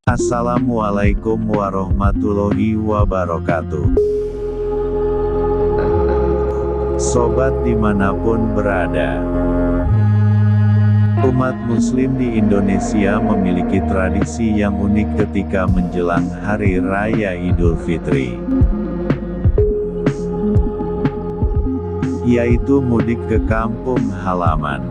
Assalamualaikum warahmatullahi wabarakatuh. Sobat dimanapun berada, umat muslim di Indonesia memiliki tradisi yang unik ketika menjelang Hari Raya Idul Fitri, yaitu mudik ke kampung halaman.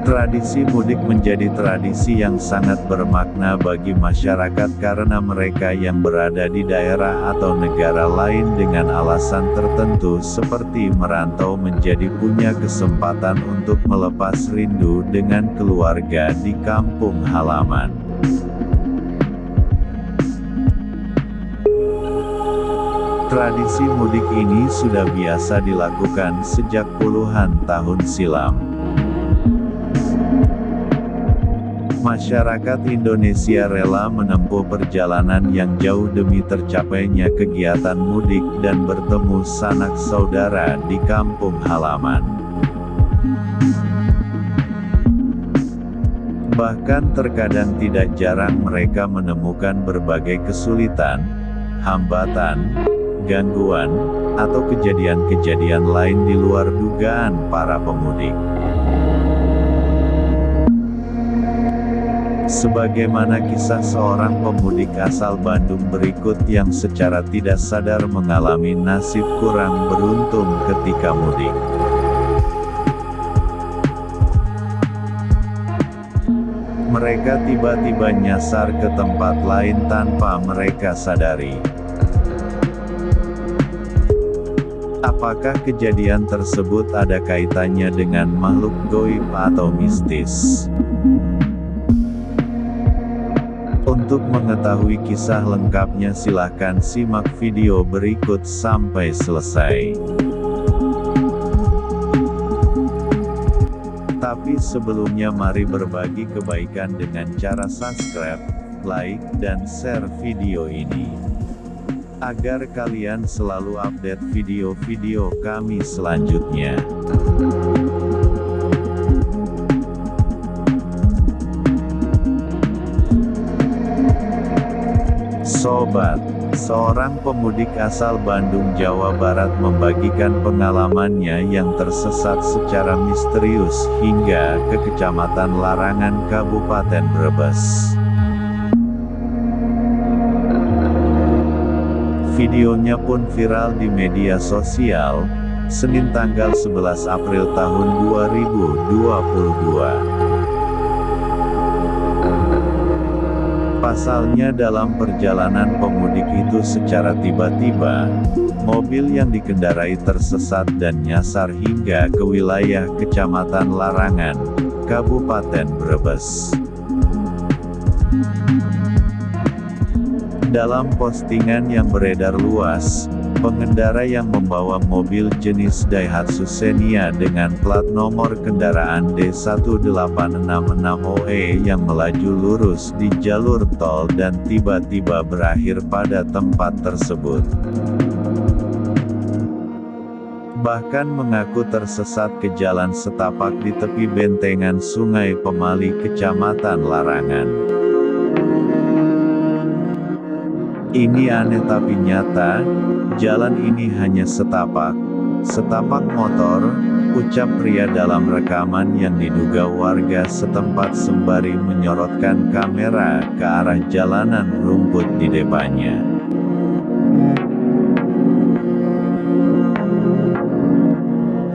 Tradisi mudik menjadi tradisi yang sangat bermakna bagi masyarakat karena mereka yang berada di daerah atau negara lain dengan alasan tertentu seperti merantau menjadi punya kesempatan untuk melepas rindu dengan keluarga di kampung halaman. Tradisi mudik ini sudah biasa dilakukan sejak puluhan tahun silam. Masyarakat Indonesia rela menempuh perjalanan yang jauh demi tercapainya kegiatan mudik dan bertemu sanak saudara di kampung halaman. Bahkan terkadang tidak jarang mereka menemukan berbagai kesulitan, hambatan, gangguan, atau kejadian-kejadian lain di luar dugaan para pemudik. Sebagaimana kisah seorang pemudik asal Bandung berikut yang secara tidak sadar mengalami nasib kurang beruntung ketika mudik. Mereka tiba-tiba nyasar ke tempat lain tanpa mereka sadari. Apakah kejadian tersebut ada kaitannya dengan makhluk gaib atau mistis? Untuk mengetahui kisah lengkapnya silahkan simak video berikut sampai selesai. Tapi sebelumnya mari berbagi kebaikan dengan cara subscribe, like, dan share video ini, agar kalian selalu update video-video kami selanjutnya. Sobat, seorang pemudik asal Bandung, Jawa Barat membagikan pengalamannya yang tersesat secara misterius hingga ke Kecamatan Larangan, Kabupaten Brebes. Videonya pun viral di media sosial, Senin tanggal 11 April tahun 2022. Pasalnya dalam perjalanan pemudik itu secara tiba-tiba, mobil yang dikendarai tersesat dan nyasar hingga ke wilayah Kecamatan Larangan, Kabupaten Brebes. Dalam postingan yang beredar luas, pengendara yang membawa mobil jenis Daihatsu Xenia dengan plat nomor kendaraan D1866OE yang melaju lurus di jalur tol dan tiba-tiba berakhir pada tempat tersebut. Bahkan mengaku tersesat ke jalan setapak di tepi bentengan Sungai Pemali, Kecamatan Larangan. Ini aneh tapi nyata, jalan ini hanya setapak motor, ucap pria dalam rekaman yang diduga warga setempat sembari menyorotkan kamera ke arah jalanan rumput di depannya.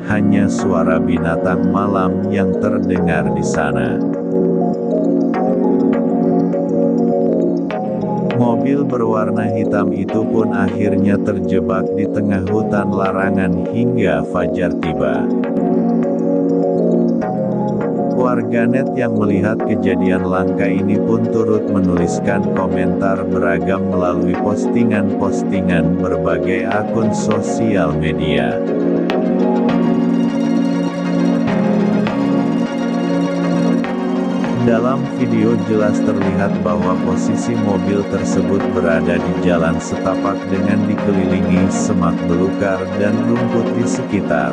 Hanya suara binatang malam yang terdengar di sana. Mobil berwarna hitam itu pun akhirnya terjebak di tengah hutan larangan hingga fajar tiba. Warganet yang melihat kejadian langka ini pun turut menuliskan komentar beragam melalui postingan-postingan berbagai akun sosial media. Dalam video jelas terlihat bahwa posisi mobil tersebut berada di jalan setapak dengan dikelilingi semak belukar dan rumput di sekitar.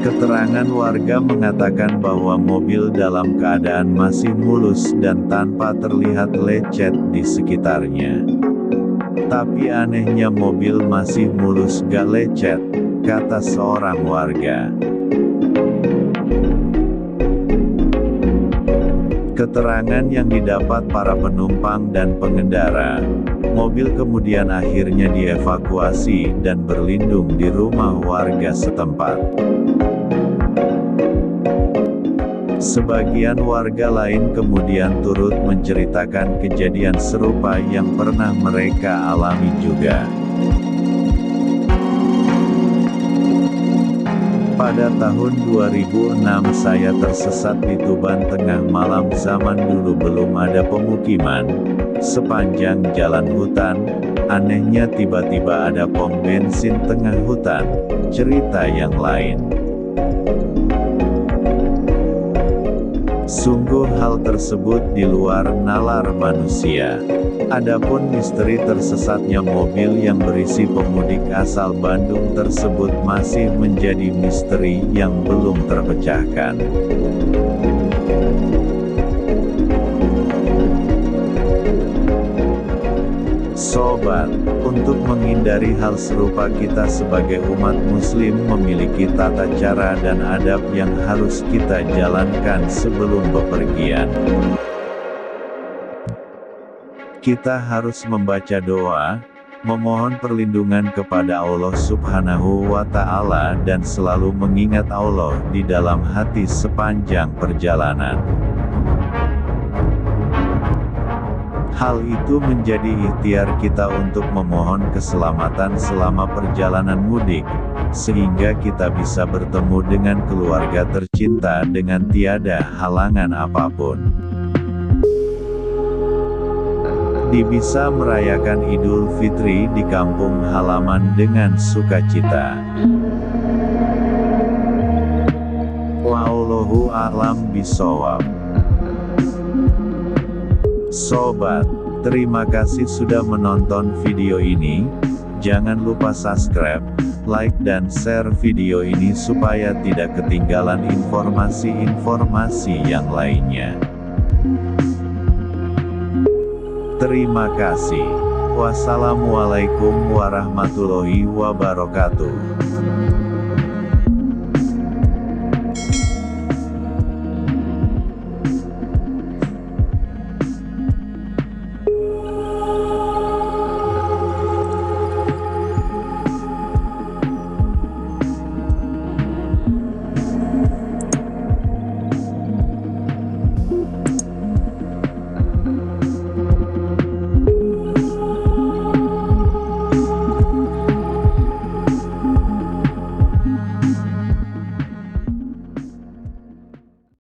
Keterangan warga mengatakan bahwa mobil dalam keadaan masih mulus dan tanpa terlihat lecet di sekitarnya. Tapi anehnya mobil masih mulus gak lecet, kata seorang warga. Keterangan yang didapat para penumpang dan pengendara, mobil kemudian akhirnya dievakuasi dan berlindung di rumah warga setempat. Sebagian warga lain kemudian turut menceritakan kejadian serupa yang pernah mereka alami juga. Pada tahun 2006 saya tersesat di Tuban tengah malam, zaman dulu belum ada pemukiman, sepanjang jalan hutan. Anehnya tiba-tiba ada pom bensin tengah hutan, cerita yang lain. Sungguh hal tersebut di luar nalar manusia. Adapun misteri tersesatnya mobil yang berisi pemudik asal Bandung tersebut masih menjadi misteri yang belum terpecahkan. Sobat, untuk menghindari hal serupa kita sebagai umat muslim memiliki tata cara dan adab yang harus kita jalankan sebelum bepergian. Kita harus membaca doa, memohon perlindungan kepada Allah Subhanahu wa Ta'ala dan selalu mengingat Allah di dalam hati sepanjang perjalanan. Hal itu menjadi ikhtiar kita untuk memohon keselamatan selama perjalanan mudik, sehingga kita bisa bertemu dengan keluarga tercinta dengan tiada halangan apapun. Bisa merayakan Idul Fitri di kampung halaman dengan sukacita. Wallahu a'lam bishawab. Sobat, terima kasih sudah menonton video ini. Jangan lupa subscribe, like dan share video ini supaya tidak ketinggalan informasi-informasi yang lainnya. Terima kasih. Wassalamualaikum warahmatullahi wabarakatuh.